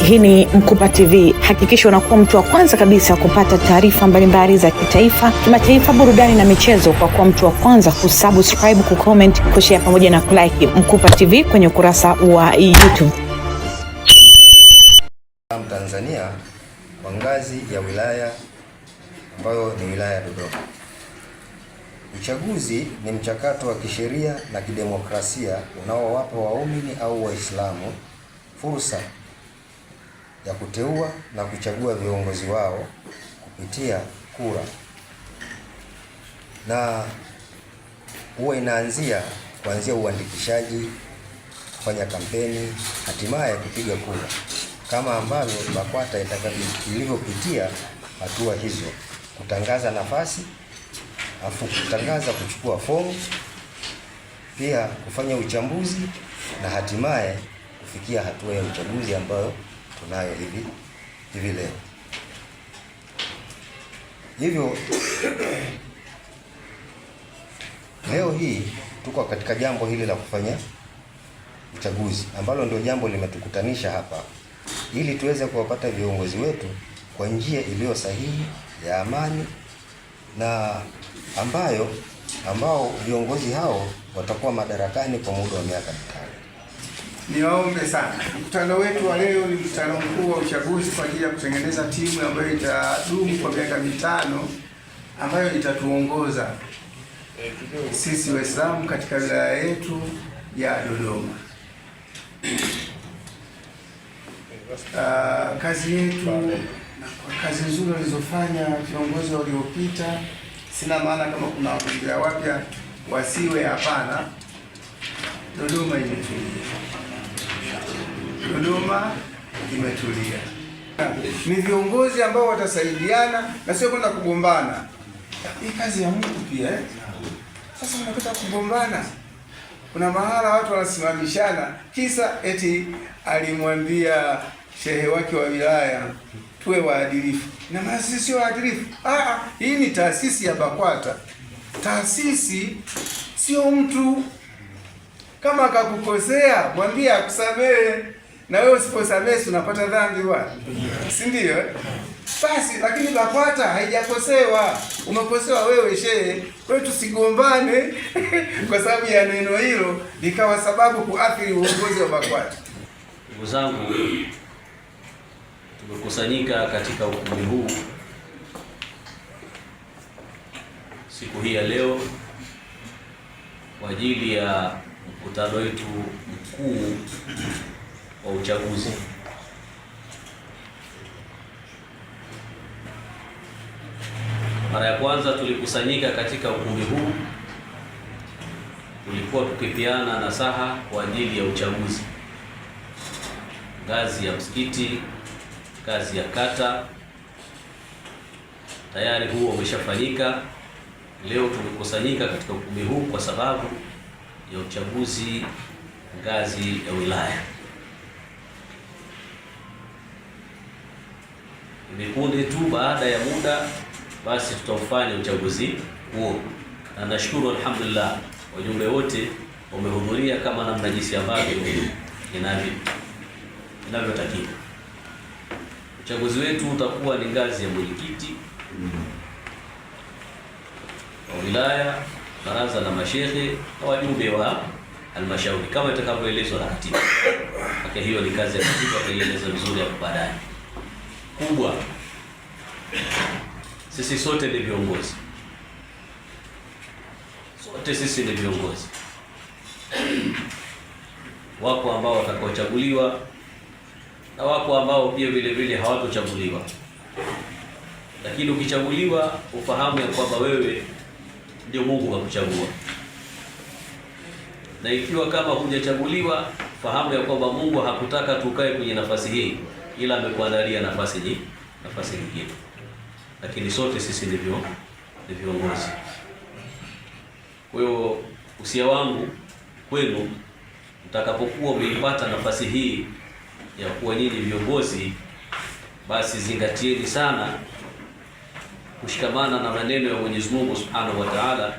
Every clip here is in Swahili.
Hii ni Mkupa TV. Hakikisha unakuwa mtu wa kwanza kabisa kupata taarifa mbalimbali za kitaifa, kimataifa, burudani na michezo kwa kuwa mtu wa kwanza kusubscribe, kucomment, kushare pamoja na kulike Mkupa TV kwenye ukurasa wa YouTube. Tanzania kwa ngazi ya wilaya ambayo ni wilaya ya Dodoma. Uchaguzi ni mchakato wa kisheria na kidemokrasia unaowapa waumini au Waislamu fursa ya kuteua na kuchagua viongozi wao kupitia kura, na huwa inaanzia kuanzia uandikishaji, kufanya kampeni, hatimaye kupiga kura, kama ambavyo BAKWATA ilivyopitia hatua hizo: kutangaza nafasi, afu kutangaza kuchukua fomu, pia kufanya uchambuzi na hatimaye kufikia hatua ya uchaguzi ambayo tunayo hivi leo. Hivyo leo hii tuko katika jambo hili la kufanya uchaguzi ambalo ndio jambo limetukutanisha hapa, ili tuweze kuwapata viongozi wetu kwa njia iliyo sahihi, ya amani, na ambao viongozi hao watakuwa madarakani kwa muda wa miaka 5. Niwaombe sana, mkutano wetu wa leo ni mkutano mkuu wa uchaguzi kwa ajili ya kutengeneza timu ambayo itadumu kwa miaka 5, ambayo itatuongoza sisi Waislamu katika wilaya yetu ya Dodoma. Kazi yetu, kazi nzuri walizofanya viongozi waliopita, sina maana kama kuna wagombea wapya wasiwe, hapana. Dodoma imetulia. Dodoma imetulia. Ni viongozi ambao watasaidiana na sio kwenda kugombana. Hii kazi ya Mungu pia Sasa unataka kugombana. Kuna mahala watu wanasimamishana kisa eti alimwambia shehe wake wa wilaya tuwe waadilifu. Na maana sisi sio waadilifu. Hii ni taasisi ya BAKWATA. Taasisi sio mtu. Kama akakukosea mwambie akusamehe, na wewe usiposamehe unapata dhambi bwana. Si ndio? Basi lakini BAKWATA haijakosewa. Umekosewa wewe shehe. Kwa hiyo tusigombane kwa sababu ya neno hilo likawa sababu kuathiri uongozi wa BAKWATA. Ndugu zangu, tumekusanyika katika ukumbi huu siku hii ya leo kwa ajili ya mkutano wetu mkuu wa uchaguzi. Mara ya kwanza tulikusanyika katika ukumbi huu, tulikuwa tukipeana nasaha kwa ajili ya uchaguzi, ngazi ya msikiti, ngazi ya kata. Tayari huo umeshafanyika. Leo tumekusanyika katika ukumbi huu kwa sababu ya uchaguzi ngazi ya wilaya. Ni punde tu baada ya muda basi tutaufanya uchaguzi huo, na nashukuru alhamdulillah wajumbe wote wamehudhuria kama namna jinsi ambavyo inavyotakiwa. Uchaguzi wetu utakuwa ni ngazi ya mwenyekiti wa wilaya, baraza la mashehe na wajumbe wa halmashauri kama itakavyoelezwa na katiba. Haki hiyo ni kazi ya katiba, kueleza vizuri hapo baadaye. Kubwa, sisi sote ni viongozi. Sote sisi ni viongozi. Wako ambao watakaochaguliwa na wako ambao pia vile vile hawatochaguliwa. Lakini ukichaguliwa ufahamu ya kwamba wewe ndio Mungu kakuchagua. Na ikiwa kama hujachaguliwa, fahamu ya kwamba Mungu hakutaka tukae kwenye nafasi hii, ila amekuandalia nafasi nyingine. Lakini sote sisi ni viongozi. Kwa hiyo usia wangu kwenu, mtakapokuwa umeipata nafasi hii ya kuwa nyinyi viongozi, basi zingatieni sana kushikamana na maneno ya Mwenyezi Mungu Subhanahu wa Ta'ala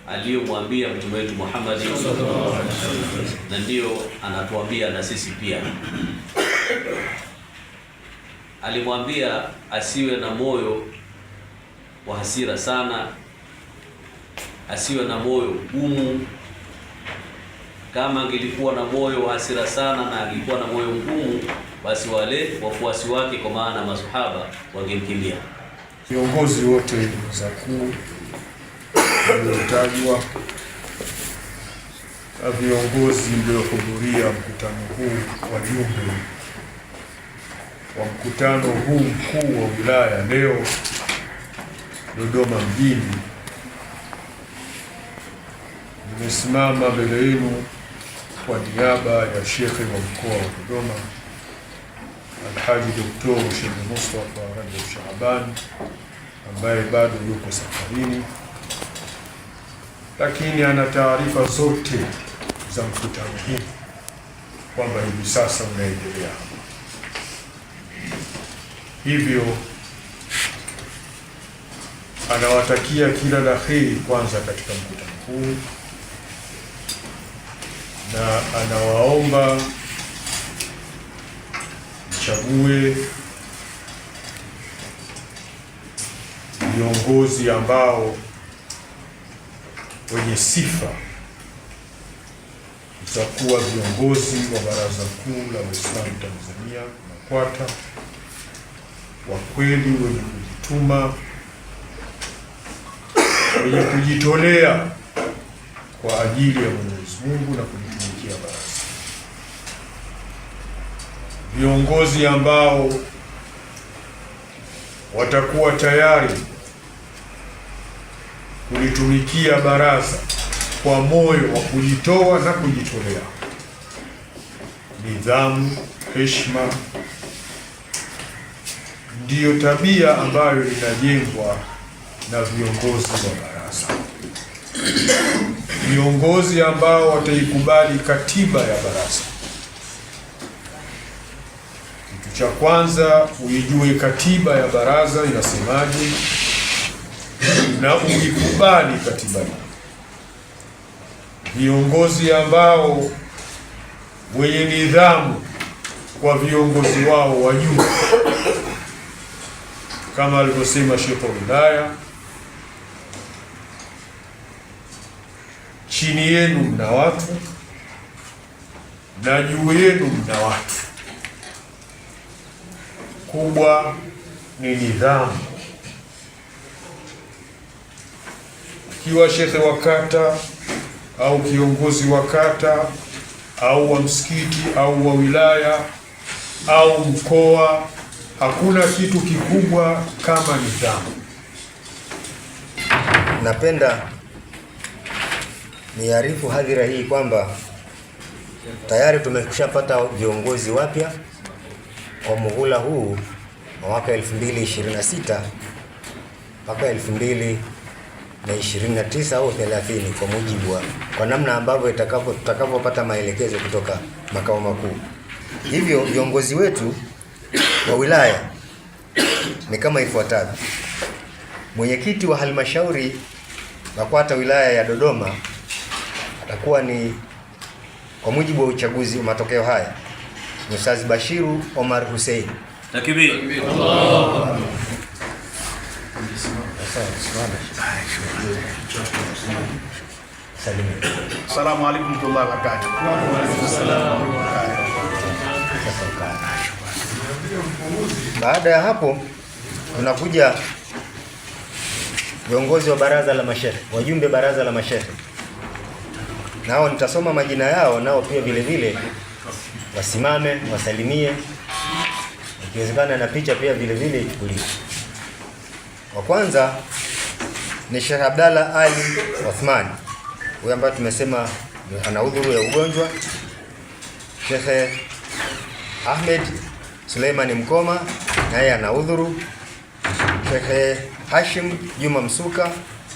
aliyomwambia mtume wetu Muhammad sallallahu alaihi wasallam, na ndio anatuambia na sisi pia. alimwambia asiwe na moyo wa hasira sana, asiwe na moyo mgumu. Kama angelikuwa na moyo wa hasira sana na angekuwa na moyo mgumu, basi wale wafuasi wake, kwa maana masahaba, wangemkimbia. Viongozi wote za kuu waliotajwa na viongozi mliohudhuria mkutano huu, wajumbe wa mkutano huu mkuu wa wilaya leo Dodoma mjini, nimesimama mbele yenu kwa niaba ya Shekhe wa mkoa wa Dodoma Alhaji Dr. Sheikh Mustafa Rajab Shaaban ambaye bado yuko safarini, lakini ana taarifa zote za mkutano huu kwamba hivi sasa unaendelea. Hivyo anawatakia kila la heri kwanza katika mkutano huu, na anawaomba mchague viongozi ambao wenye sifa za kuwa viongozi wa Baraza Kuu la Waislamu Tanzania BAKWATA, wa kweli, wenye kujituma, wenye kujitolea kwa ajili ya Mwenyezi Mungu na kulitumikia baraza. Viongozi ambao watakuwa tayari kulitumikia baraza kwa moyo wa kujitoa na kujitolea. Nidhamu, heshima ndiyo tabia ambayo inajengwa na viongozi wa baraza. Viongozi ambao wataikubali katiba ya baraza. Kitu cha kwanza, uijue katiba ya baraza inasemaje na uikubali katiba hii. Viongozi ambao wenye nidhamu kwa viongozi wao wa juu, kama alivyosema Sheikh wa wilaya, chini yenu mna watu na juu yenu mna watu. Kubwa ni nidhamu. Ikiwa shekhe wa kata au kiongozi wa kata au wa msikiti au wa wilaya au mkoa, hakuna kitu kikubwa kama nidhamu. Napenda niarifu hadhira hii kwamba tayari tumeshapata viongozi wapya kwa muhula huu wa mwaka 2026 mpaka 2029 au 30, kwa mujibu kwa namna ambavyo tutakapopata maelekezo kutoka makao makuu. Hivyo viongozi wetu wa wilaya ni kama ifuatavyo. Mwenyekiti wa halmashauri BAKWATA wilaya ya Dodoma atakuwa ni, kwa mujibu wa uchaguzi, matokeo haya, Ustadh Bashiru Omar Hussein. Takbir. Allah. Assalamu alaykum warahmatullahi wabarakatuh. Baada ya hapo tunakuja viongozi wa baraza la mashehe, wajumbe baraza la mashehe. Nao nitasoma majina yao, nao pia vile vile wasimame wasalimie, ikiwezekana na picha pia vile vile ichukuliwe. Wa kwanza ni Sheikh Abdalla Ali Othman, huyu ambaye tumesema ana udhuru ya ugonjwa. Sheikh Ahmed Suleiman Mkoma, naye ana udhuru. Sheikh Hashim Juma Msuka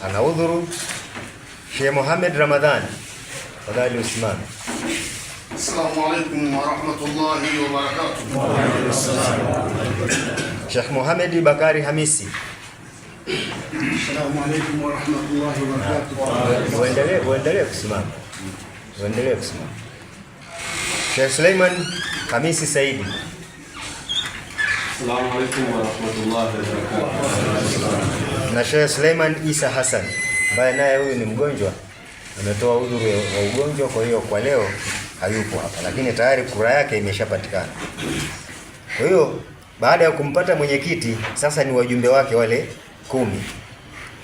ana udhuru. Sheikh Mohamed Ramadhani, fadhali usimame. Assalamu alaykum wa rahmatullahi wa barakatuh. Wa alaykum assalam. Sheikh Mohamed Bakari Hamisi. Assalamu alaykum wa rahmatullahi wa barakatuh. Uendelee kusimama. Sheikh Suleiman Hamisi Saidi. Assalamu alaykum wa rahmatullahi wa barakatuh. Na Sheikh Suleiman Isa Hassan ambaye naye huyu ni mgonjwa, ametoa udhuru wa ugonjwa, kwa hiyo kwa leo hayupo hapa, lakini tayari kura yake imeshapatikana. Kwa hiyo baada ya kumpata mwenyekiti, sasa ni wajumbe wake wale 10,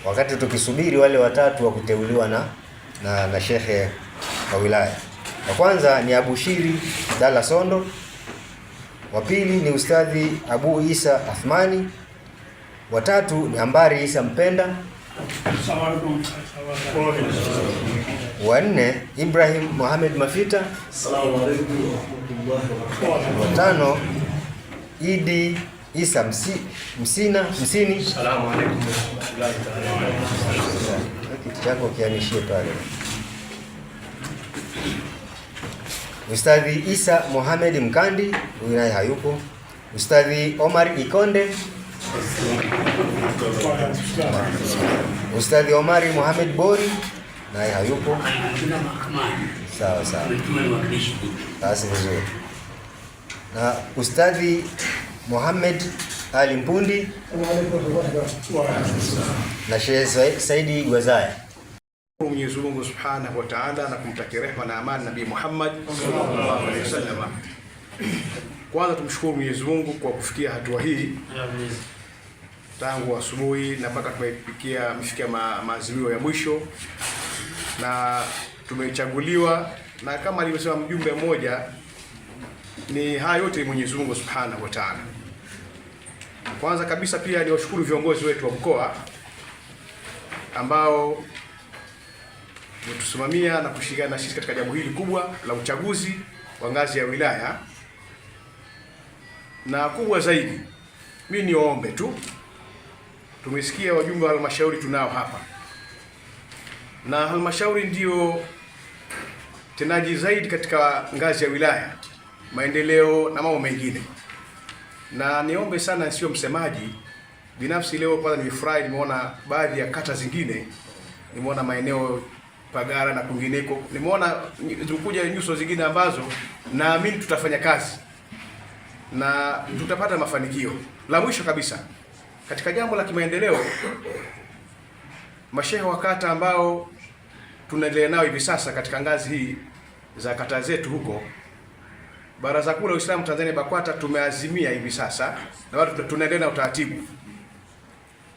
wakati tukisubiri wale watatu wa kuteuliwa na shekhe wa wilaya. Wa kwanza ni Abushiri Dala Sondo, wa pili ni Ustadhi Abu Isa Athmani, wa tatu ni Ambari Isa Mpenda, wa nne Ibrahim Mohamed Mafita, wa tano Idi Isa Msini. Assalamu alaykum. Kitu chako kianishie pale. Ustadhi Isa Mohamed Mkandi, huyu naye hayupo. Ustadhi Omar Ikonde, Ustadhi Omari Mohamed Bori, naye hayupo. Sawa. Basi vizuri. Na Ustadhi Mohamed Ali Mpundi na Sheikh Saidi Gwazaya. Mwenyezi Mungu Subhanahu wa Ta'ala na kumtakia rehema na amani Nabii Muhammad sallallahu alaihi wasallam. Kwanza tumshukuru Mwenyezi Mungu kwa kufikia hatua hii. Tangu asubuhi na mpaka tumefikia maazimio ya mwisho na tumechaguliwa, na kama alivyosema mjumbe mmoja, ni haya yote Mwenyezi Mungu Subhanahu wa Ta'ala. Kwanza kabisa pia ni washukuru viongozi wetu wa mkoa ambao tusimamia na kushirikiana na sisi katika jambo hili kubwa la uchaguzi wa ngazi ya wilaya. Na kubwa zaidi, mimi niombe tu, tumesikia wajumbe wa halmashauri tunao hapa, na halmashauri ndio tenaji zaidi katika ngazi ya wilaya, maendeleo na mambo mengine. Na niombe sana, sio msemaji binafsi, leo kwanza nimefurahi, nimeona baadhi ya kata zingine, nimeona maeneo Pagara na kwingineko, nimeona zikuja nyuso zingine ambazo naamini tutafanya kazi na tutapata mafanikio. La mwisho kabisa, katika jambo la kimaendeleo, mashehe wa kata ambao tunaendelea nao hivi sasa katika ngazi hii za kata zetu huko, Baraza Kuu la Uislamu Tanzania BAKWATA tumeazimia hivi sasa, na watu tunaendelea na utaratibu.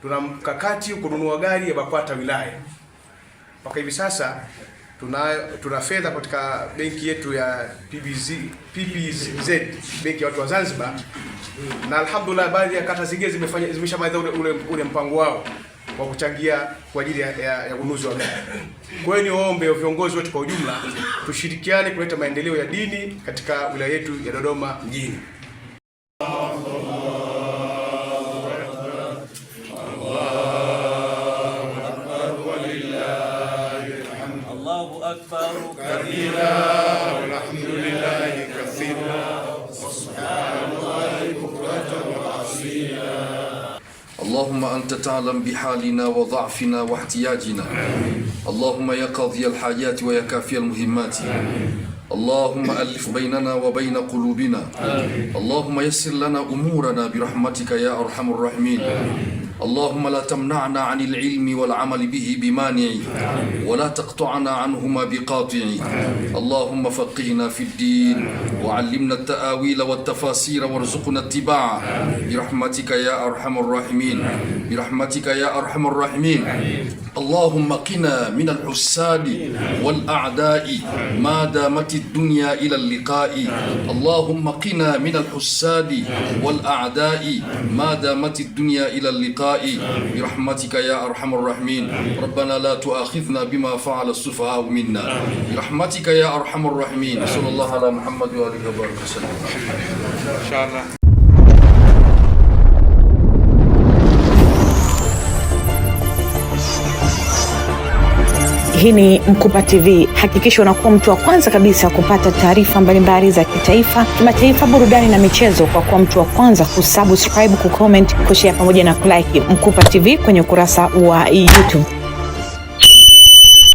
Tuna mkakati kununua gari ya BAKWATA wilaya. Mpaka hivi sasa tuna fedha katika benki yetu ya PPZ, benki ya watu wa Zanzibar, na alhamdulillah baadhi ya kata zingine zimeshamaliza ule mpango wao wa kuchangia kwa ajili ya ununuzi wa gari. Kwa hiyo niombe viongozi wote kwa ujumla tushirikiane kuleta maendeleo ya dini katika wilaya yetu ya Dodoma mjini. Allahu akbar kabira walhamdulillahi kathira subhanallahi bukratan wa asila. اللهم أنت تعلم بحالنا وضعفنا واحتياجنا. اللهم يا قاضي الحاجات ويا كافي المهمات. اللهم ألف بيننا وبين قلوبنا. اللهم يسر لنا أمورنا برحمتك يا أرحم الراحمين. اللهم لا تمنعنا عن العلم والعمل به بمانع ولا تقطعنا عنهما بقاطع. اللهم فقهنا في الدين وعلمنا التآويل والتفاسير وارزقنا اتباعه برحمتك يا أرحم الراحمين. برحمتك يا أرحم الراحمين. اللهم قنا من الحساد والأعداء ما دامت الدنيا إلى اللقاء. اللهم قنا من الحساد والأعداء ما دامت الدنيا إلى اللقاء برحمتك يا أرحم الراحمين. ربنا لا تؤاخذنا بما فعل السفهاء منا برحمتك يا أرحم الراحمين. صلى الله على محمد وآله وبارك وسلم. إن شاء الله. Hii ni Mkupa TV. Hakikisha unakuwa mtu wa kwanza kabisa kupata taarifa mbalimbali za kitaifa, kimataifa, burudani na michezo kwa kuwa mtu wa kwanza kusubscribe, kucomment, kushare pamoja na kulike Mkupa TV kwenye ukurasa wa YouTube.